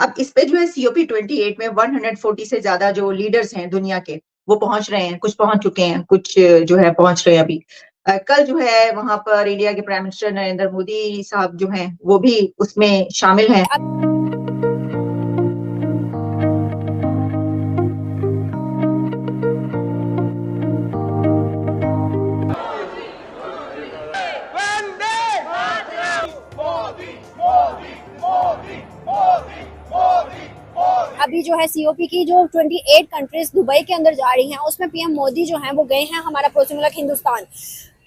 अब इस पे जो है COP28 में 140 से ज्यादा जो लीडर्स हैं दुनिया के, वो पहुंच रहे हैं, कुछ पहुंच चुके हैं, कुछ जो है पहुंच रहे हैं अभी। कल जो है वहां पर इंडिया के प्राइम मिनिस्टर नरेंद्र मोदी साहब जो हैं, वो भी उसमें शामिल हैं। अभी जो है सीओपी की जो 28 कंट्रीज दुबई के अंदर जा रही हैं, उसमें पीएम मोदी जो हैं वो गए हैं हमारा पड़ोसी मुल्क हिंदुस्तान,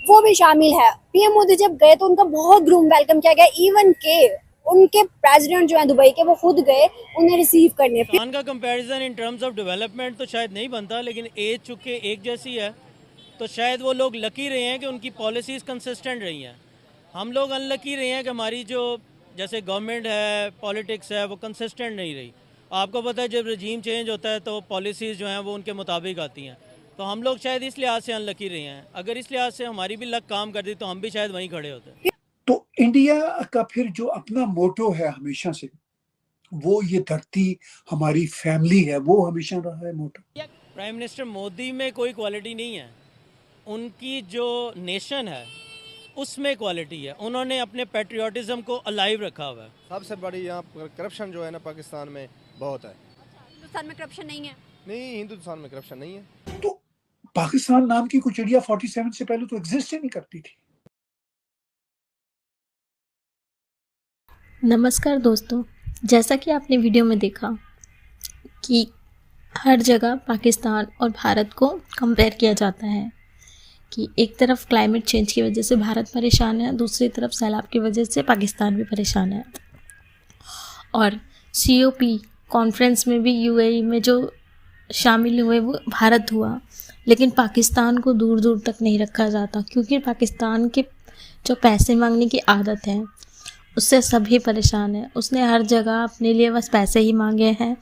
वो भी शामिल है। पीएम मोदी जब गए तो उनका बहुत ग्रूम वेलकम किया गया, इवन के उनके प्रेसिडेंट जो हैं दुबई के, वो खुद गए उन्हें रिसीव करने। पाकिस्तान का comparison in terms of development तो शायद नहीं बनता, लेकिन एज चुके एक जैसी है, तो शायद वो लोग लकी रहे हैं कि उनकी पॉलिसीज कंसिस्टेंट रही हैं। हम लोग अनलकी रहे हैं कि हमारी जो जैसे गवर्नमेंट है, पॉलिटिक्स है, वो कंसिस्टेंट नहीं रही। आपको पता है जब रजीम चेंज होता है तो पॉलिसीज़ जो हैं वो उनके मुताबिक आती हैं। तो हम लोग शायद इस लिहाज से अनलकी रहे हैं। अगर इस लिहाज से हमारी भी लक काम कर दी तो हम भी शायद वहीं खड़े होते। तो इंडिया का फिर जो अपना मोटो है हमेशा से, वो ये धरती हमारी फैमिली है, वो हमेशा रहा है मोटो। प्राइम मिनिस्टर मोदी में कोई क्वालिटी नहीं है, उनकी जो नेशन है उसमें क्वालिटी है। उन्होंने अपने पेट्रियाटिज्म को अलाइव रखा हुआ है। सबसे बड़ी यहाँ करप्शन जो है ना पाकिस्तान में बहुत है। हिंदुस्तान में करप्शन नहीं है? नहीं, हिंदुस्तान में करप्शन नहीं है। तो पाकिस्तान नाम की कुछ चिड़िया 47 से पहले तो एग्जिस्ट ही नहीं करती थी। नमस्कार दोस्तों, जैसा कि आपने वीडियो में देखा कि हर जगह पाकिस्तान और भारत को कंपेयर किया जाता है कि एक तरफ क्लाइमेट चेंज की वजह से भारत परेशान है, दूसरी तरफ सैलाब की वजह से पाकिस्तान भी परेशान है। और COP कॉन्फ्रेंस में भी UAE में जो शामिल हुए वो भारत हुआ, लेकिन पाकिस्तान को दूर दूर तक नहीं रखा जाता, क्योंकि पाकिस्तान के जो पैसे मांगने की आदत है उससे सभी परेशान हैं। उसने हर जगह अपने लिए बस पैसे ही मांगे हैं।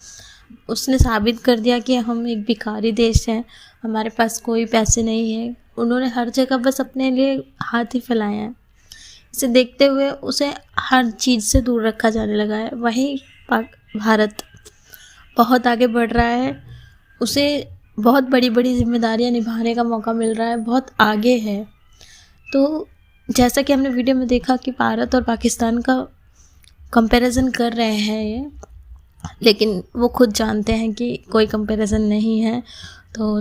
उसने साबित कर दिया कि हम एक भिखारी देश हैं, हमारे पास कोई पैसे नहीं है। उन्होंने हर जगह बस अपने लिए हाथ ही फैलाए हैं। इसे देखते हुए उसे हर चीज़ से दूर रखा जाने लगा है। वहीं भारत बहुत आगे बढ़ रहा है, उसे बहुत बड़ी बड़ी जिम्मेदारियां निभाने का मौका मिल रहा है, बहुत आगे है। तो जैसा कि हमने वीडियो में देखा कि भारत और पाकिस्तान का कंपैरिजन कर रहे हैं ये, लेकिन वो खुद जानते हैं कि कोई कंपैरिजन नहीं है। तो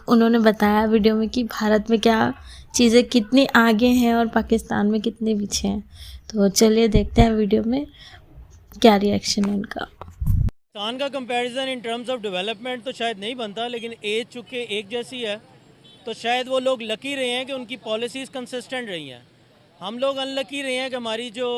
उन्होंने बताया वीडियो में कि भारत में क्या चीज़ें कितनी आगे हैं और पाकिस्तान में कितने पीछे हैं। तो चलिए देखते हैं वीडियो में क्या रिएक्शन है उनका। पाकिस्तान का comparison in terms of development तो शायद नहीं बनता, लेकिन एज चुके एक जैसी है, तो शायद वो लोग लकी रहे हैं कि उनकी पॉलिसीज़ कंसिस्टेंट रही हैं। हम लोग अनलकी रहे हैं कि हमारी जो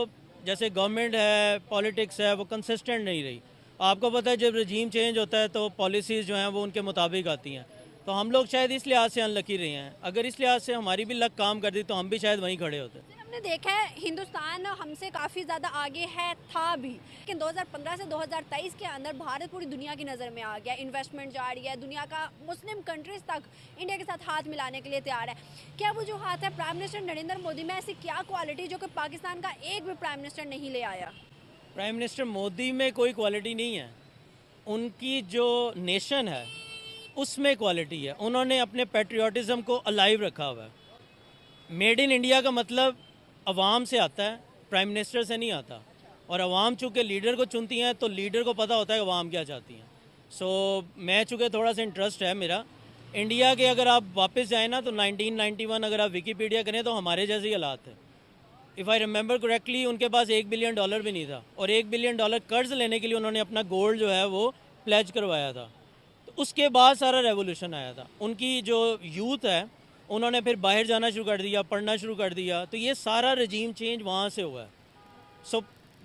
जैसे गवर्नमेंट है, पॉलिटिक्स है, वो कंसिस्टेंट नहीं रही। आपको पता है जब रजीम चेंज होता है तो पॉलिसीज़ जो हैं वो उनके मुताबिक आती हैं। तो हम लोग शायद इस लिहाज से अनलकी रहे हैं। अगर इस लिहाज से हमारी भी लक काम कर दी तो हम भी शायद वहीं खड़े होते। हमने देखा है हिंदुस्तान हमसे काफ़ी ज़्यादा आगे है, था भी, लेकिन 2015 से 2023 के अंदर भारत पूरी दुनिया की नज़र में आ गया। इन्वेस्टमेंट जा रही है, दुनिया का मुस्लिम कंट्रीज तक इंडिया के साथ हाथ मिलाने के लिए तैयार है। क्या वो जो हाथ है प्राइम मिनिस्टर नरेंद्र मोदी में, ऐसी क्या क्वालिटी जो कि पाकिस्तान का एक भी प्राइम मिनिस्टर नहीं ले आया? प्राइम मिनिस्टर मोदी में कोई क्वालिटी नहीं है, उनकी जो नेशन है उसमें क्वालिटी है। उन्होंने अपने पेट्रियाटिज्म को अलाइव रखा हुआ है। मेड इन इंडिया का मतलब अवाम से आता है, प्राइम मिनिस्टर से नहीं आता। और अवाम चूँकि लीडर को चुनती हैं तो लीडर को पता होता है कि अवाम क्या चाहती हैं। मैं चूँकि थोड़ा सा इंटरेस्ट है मेरा इंडिया के, अगर आप वापस जाएँ ना तो 1991 अगर आप विकीपीडिया करें तो हमारे जैसे ही हालात है। इफ़ आई रिमेंबर करेक्टली उनके पास $1 बिलियन भी नहीं था, और $1 बिलियन कर्ज लेने के लिए उन्होंने अपना गोल्ड जो है वो प्लेज करवाया था। तो उसके बाद सारा रेवोल्यूशन आया था। उनकी जो यूथ है उन्होंने फिर बाहर जाना शुरू कर दिया, पढ़ना शुरू कर दिया। तो ये सारा रजीम चेंज वहाँ से हुआ है।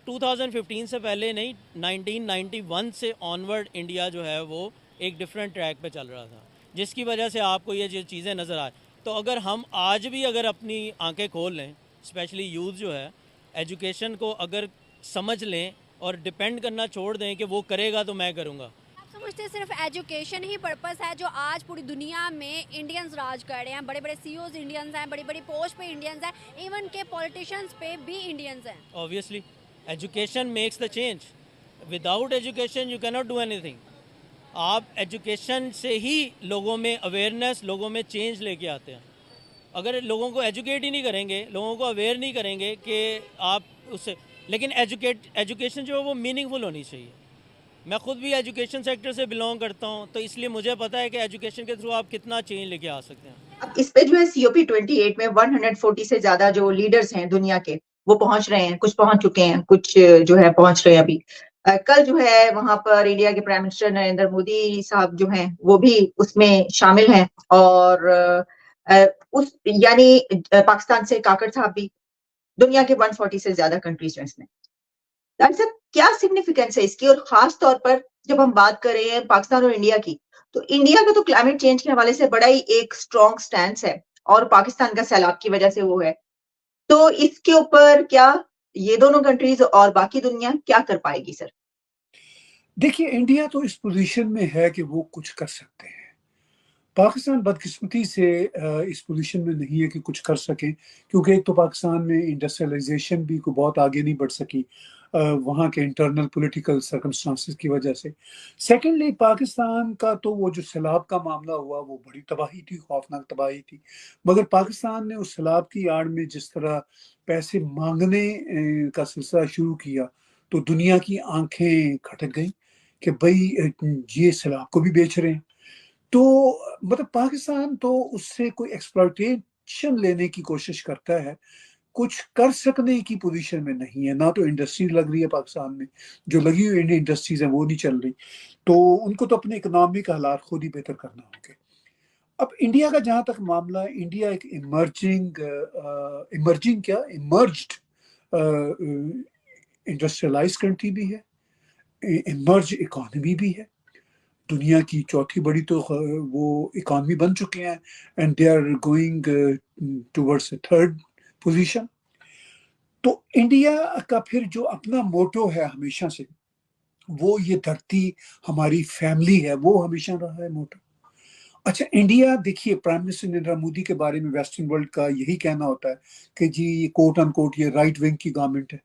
2015 से पहले नहीं, 1991 से ऑनवर्ड इंडिया जो है वो एक डिफरेंट ट्रैक पे चल रहा था, जिसकी वजह से आपको ये जो चीज़ें नज़र आए। तो अगर हम आज भी अगर अपनी आंखें खोल लें, स्पेशली यूथ जो है, एजुकेशन को अगर समझ लें और डिपेंड करना छोड़ दें कि वो करेगा तो मैं करूँगा। समझते सिर्फ एजुकेशन ही पर्पस है जो आज पूरी दुनिया में इंडियंस राज कर रहे हैं? बड़े बड़े CEOs इंडियंस हैं, बड़ी बड़ी पोस्ट पे इंडियंस हैं, इवन के पॉलिटिशियंस पे भी इंडियंस हैं। Obviously education makes the change. Without education you can not do anything. आप एजुकेशन से ही लोगों में अवेयरनेस, लोगों में चेंज लेके आते हैं। अगर लोगों को एजुकेट ही नहीं करेंगे, लोगों को अवेयर नहीं करेंगे कि आप उससे, लेकिन एजुकेशन जो है वो मीनिंगफुल होनी चाहिए। मैं खुद भी एजुकेशन सेक्टर से बिलोंग करता हूँ, तो इसलिए मुझे पता है कि एजुकेशन के थ्रू आप कितना चेंज लेके आ सकते हैं। अब इस पे जो है COP28 में 140 से ज्यादा जो लीडर्स हैं दुनिया के, वो पहुंच रहे हैं, कुछ पहुंच चुके हैं, कुछ जो है पहुंच रहे हैं अभी। कल जो है वहां पर इंडिया के प्राइम मिनिस्टर नरेंद्र मोदी साहब जो हैं वो भी उसमें शामिल हैं, और उस यानी पाकिस्तान से काकड़ साहब भी, दुनिया के 140 से ज्यादा कंट्रीज हैं इसमें। डॉक्टर साहब, क्या सिग्निफिकेंस है इसकी, और खास तौर पर जब हम बात कर रहे हैं पाकिस्तान और इंडिया की, तो इंडिया का तो क्लाइमेट चेंज के हवाले से बड़ा ही एक स्ट्रॉन्ग स्टैंड है, और पाकिस्तान का सैलाब की वजह से वो है। तो इसके ऊपर क्या ये दोनों कंट्रीज और बाकी दुनिया क्या कर पाएगी सर? देखिए, इंडिया तो इस पोजीशन में है कि वो कुछ कर सकते हैं। पाकिस्तान बदकिस्मती से इस पोजीशन में नहीं है कि कुछ कर सकें, क्योंकि एक तो पाकिस्तान में इंडस्ट्रियलाइजेशन भी को बहुत आगे नहीं बढ़ सकी वहाँ के इंटरनल पॉलिटिकल सर्कमस्टांसेस की वजह से। सेकेंडली, पाकिस्तान का तो वो जो सैलाब का मामला हुआ वो बड़ी तबाही थी, खौफनाक तबाही थी। मगर पाकिस्तान ने उस सैलाब की आड़ में जिस तरह पैसे मांगने का सिलसिला शुरू किया, तो दुनिया की आंखें खटक गई कि भाई ये सैलाब को भी बेच रहे हैं। तो मतलब पाकिस्तान तो उससे कोई एक्सप्लॉयटेशन लेने की कोशिश करता है, कुछ कर सकने की पोजीशन में नहीं है। ना तो इंडस्ट्री लग रही है पाकिस्तान में, जो लगी हुई इंडियन इंडस्ट्रीज है वो नहीं चल रही, तो उनको तो अपने इकोनॉमिक हालात खुद ही बेहतर करना होंगे। अब इंडिया का जहां तक मामला है, इंडिया एक इमर्जिंग क्या इमर्ज्ड इंडस्ट्रियलाइज कंट्री भी है, इमर्ज इकोनॉमी भी है। दुनिया की चौथी बड़ी तो वो इकॉनमी बन चुके हैं, and they are going towards third position. तो इंडिया का फिर जो अपना मोटो है हमेशा से, वो ये धरती हमारी फैमिली है, वो हमेशा रहा है मोटो। अच्छा, इंडिया देखिए, प्राइम मिनिस्टर नरेंद्र मोदी के बारे में वेस्टर्न वर्ल्ड का यही कहना होता है कि जी ये कोट अनकोट ये राइट विंग की गवर्नमेंट है।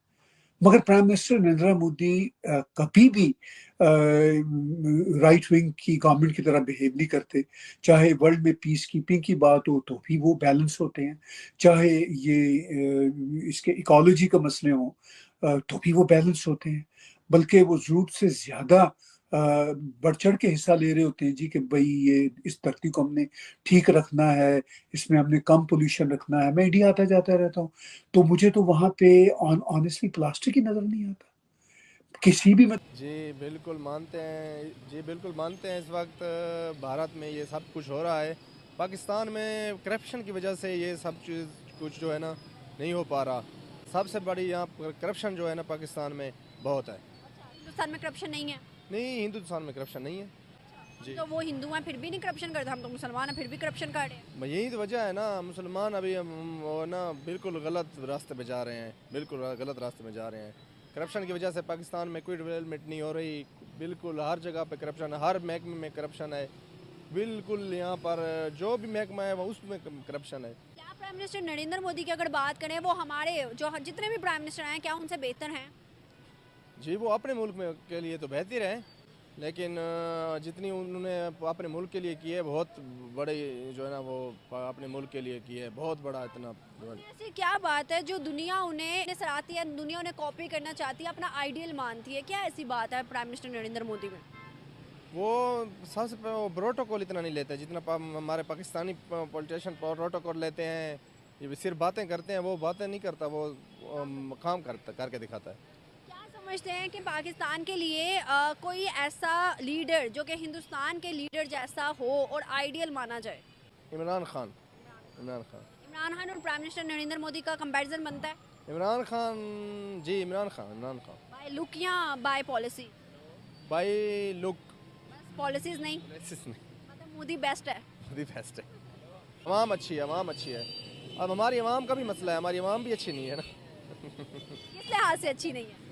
मगर प्राइम मिनिस्टर नरेंद्र मोदी कभी भी राइट विंग की गवर्नमेंट की तरह बिहेव नहीं करते। चाहे वर्ल्ड में पीस कीपिंग की बात हो तो भी वो बैलेंस होते हैं, चाहे ये इसके इकोलॉजी का मसले हों तो भी वो बैलेंस होते हैं। बल्कि वो जरूरत से ज़्यादा बढ़ चढ़ के हिस्सा ले रहे होते हैं जी, कि भाई ये इस धरती को हमने ठीक रखना है, इसमें हमने कम पोल्यूशन रखना है। मैं इंडिया आता जाता रहता हूँ, तो मुझे तो वहाँ पे ऑनेस्टली प्लास्टिक ही नजर नहीं आता किसी भी जी बिल्कुल मानते हैं, जी बिल्कुल मानते हैं। इस वक्त भारत में ये सब कुछ हो रहा है, पाकिस्तान में करप्शन की वजह से ये सब चीज़ कुछ जो है ना नहीं हो पा रहा। सबसे बड़ी यहाँ पर करप्शन जो है ना पाकिस्तान में बहुत है। हिंदुस्तान में करप्शन नहीं है? नहीं, हिंदुस्तान में करप्शन नहीं है जी। तो वो हिंदू हैं फिर भी नहीं करप्शन करते, हम तो मुसलमान हैं फिर भी करप्शन कर रहे हैं। यही तो वजह है ना, मुसलमान अभी वो ना बिल्कुल गलत रास्ते पे जा रहे हैं, बिल्कुल गलत रास्ते में जा रहे हैं। करप्शन की वजह से पाकिस्तान में कोई डेवलपमेंट नहीं हो रही, बिल्कुल हर जगह पे करप्शन है, हर महकमे में करप्शन है, बिल्कुल यहाँ पर जो भी महकमा है वो उसमें करप्शन है। क्या प्राइम मिनिस्टर नरेंद्र मोदी की अगर बात करें, वो हमारे जो जितने भी प्राइम मिनिस्टर आए क्या उनसे बेहतर हैं? जी वो अपने मुल्क में के लिए तो बेहतर है, लेकिन जितनी उन्होंने अपने मुल्क के लिए की है, बहुत बड़े जो है ना वो अपने मुल्क के लिए की है, बहुत बड़ा इतना। ऐसी क्या बात है जो दुनिया उन्हें सराहती है, दुनिया उन्हें कॉपी करना चाहती है, अपना आइडियल मानती है? क्या ऐसी बात है प्राइम मिनिस्टर नरेंद्र मोदी में? वो सबसे प्रोटोकॉल इतना नहीं लेते जितना हमारे पाकिस्तानी पॉलिटिशियन प्रोटोकॉल लेते हैं। ये सिर्फ बातें करते हैं, वो बातें नहीं करता, वो काम करके दिखाता है। समझते हैं कि पाकिस्तान के लिए कोई ऐसा लीडर जो कि हिंदुस्तान के लीडर जैसा हो और आइडियल माना जाए? इमरान खान। इमरान खान इमरान खान और प्राइम मिनिस्टर नरेंद्र मोदी का कंपैरिजन बनता है? इमरान खान जी, इमरान खान बाय लुक या बाय पॉलिसी? By look. बस पॉलिसीज नहीं? मतलब मोदी बेस्ट है? मोदी बेस्ट है। अवाम अच्छी है, अवाम अच्छी है। अब हमारी अवाम का भी मसला है, हमारी अवाम भी अच्छी नहीं है ना। किस लिहाज से अच्छी नहीं है?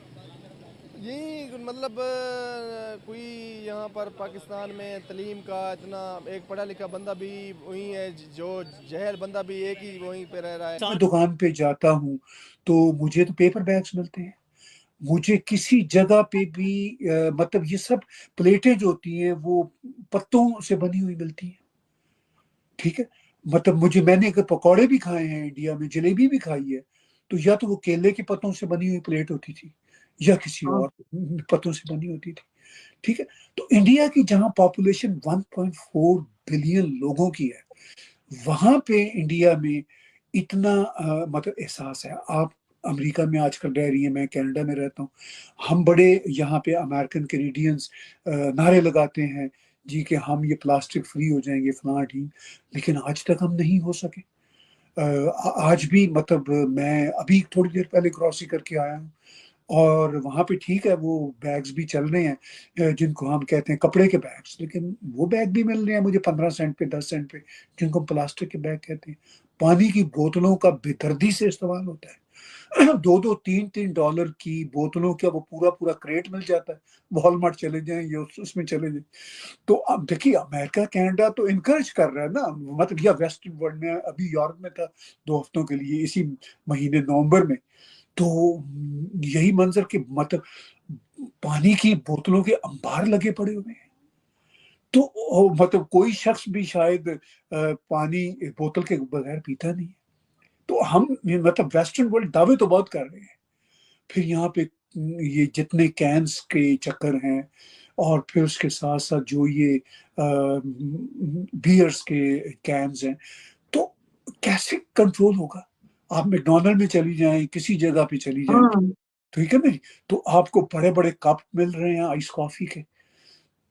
यही मतलब कोई यहाँ पर पाकिस्तान में तलीम का इतना, एक पढ़ा लिखा बंदा भी वही है, जो जहल बंदा भी एक ही वहीं पे रह रहा है। मैं दुकान पे जाता हूँ तो मुझे तो पेपर बैग्स मिलते हैं, मुझे किसी जगह पे भी मतलब ये सब प्लेटें जो होती हैं वो पत्तों से बनी हुई मिलती हैं, ठीक है। मतलब मैंने अगर पकौड़े भी खाए हैं इंडिया में, जलेबी भी खाई है, तो या तो वो केले के पत्तों से बनी हुई प्लेट होती थी या किसी हाँ। और पत्तों से बनी होती थी, ठीक है। तो इंडिया की जहां पॉपुलेशन 1.4 बिलियन लोगों की है, वहां पे इंडिया में इतना मतलब एहसास है। आप अमेरिका में आजकल रह रही हैं, मैं कनाडा में रहता हूँ, हम बड़े यहाँ पे अमेरिकन कैनेडियंस नारे लगाते हैं जी कि हम ये प्लास्टिक फ्री हो जाएंगे फलां ठीक, लेकिन आज तक हम नहीं हो सके। आज भी मतलब मैं अभी थोड़ी देर पहले क्रॉसिंग करके आया हूँ, और वहां पे ठीक है वो बैग्स भी चल रहे हैं जिनको हम कहते हैं कपड़े के बैग्स, लेकिन वो बैग भी मिल रहे हैं मुझे 15 सेंट पे, 10 सेंट पे, जिनको हम प्लास्टिक के बैग कहते हैं। पानी की बोतलों का बेदर्दी से इस्तेमाल होता है। $2-3 की बोतलों का वो पूरा पूरा क्रेट मिल जाता है। वॉलमार्ट चले जाएं या उसमें चले जाएं। तो अब देखिए अमेरिका कनाडा तो इनकरेज कर रहा है ना, मतलब या वेस्टर्न वर्ल्ड में, अभी यूरोप में था 2 हफ्तों के लिए इसी महीने नवंबर में, तो यही मंजर के मतलब पानी की बोतलों के अंबार लगे पड़े हुए हैं। तो मतलब कोई शख्स भी शायद पानी बोतल के बगैर पीता नहीं है। तो हम मतलब वेस्टर्न वर्ल्ड दावे तो बहुत कर रहे हैं, फिर यहाँ पे ये जितने कैंस के चक्कर हैं, और फिर उसके साथ साथ जो ये बियर्स के कैंस हैं, तो कैसे कंट्रोल होगा? आप मैकडोनल्ड में चली जाएं, किसी जगह पे चली जाएं, हाँ। ठीक है ना, तो आपको बड़े बड़े कप मिल रहे हैं आइस कॉफी के।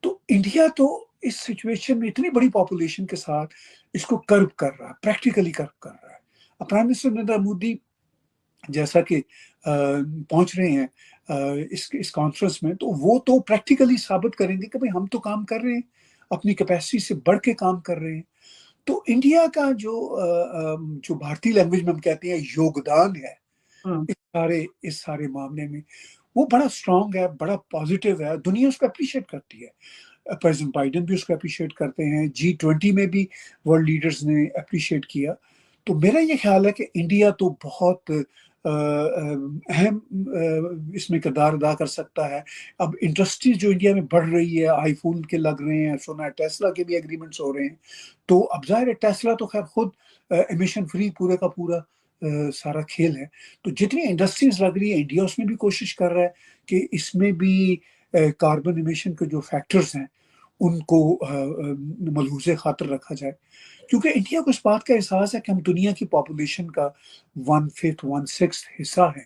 तो इंडिया तो इस सिचुएशन में इतनी बड़ी पॉपुलेशन के साथ इसको कर्व कर रहा है, प्रैक्टिकली कर्व कर रहा है। अब प्राइम मिनिस्टर नरेंद्र मोदी जैसा कि पहुंच रहे हैं इस कॉन्फ्रेंस में, तो वो तो प्रैक्टिकली साबित करेंगे कि भाई हम तो काम कर रहे हैं, अपनी कैपेसिटी से बढ़ के काम कर रहे हैं। तो इंडिया का जो भारतीय लैंग्वेज में हम कहते हैं योगदान है हम्म। इस सारे मामले में, वो बड़ा स्ट्रांग है, बड़ा पॉजिटिव है, दुनिया उसको अप्रिशिएट करती है। प्रेसिडेंट बाइडेन भी उसको अप्रिशिएट करते हैं, G20 में भी वर्ल्ड लीडर्स ने अप्रिशिएट किया। तो मेरा ये ख्याल है कि इंडिया तो बहुत अहम इसमें किरदार अदा कर सकता है। अब इंडस्ट्रीज जो इंडिया में बढ़ रही है, आईफोन के लग रहे हैं, सुना है टेस्ला के भी एग्रीमेंट्स हो रहे हैं, तो अब जाहिर है टेस्ला तो खैर खुद एमिशन फ्री पूरे का पूरा सारा खेल है। तो जितनी इंडस्ट्रीज लग रही है इंडिया उसमें भी कोशिश कर रहा है कि इसमें भी कार्बन इमिशन के जो फैक्टर्स हैं उनको मलहूज़े खातर रखा जाए, क्योंकि इंडिया को इस बात का एहसास है कि हम दुनिया की पॉपुलेशन का 1/5 1/6 हिस्सा है।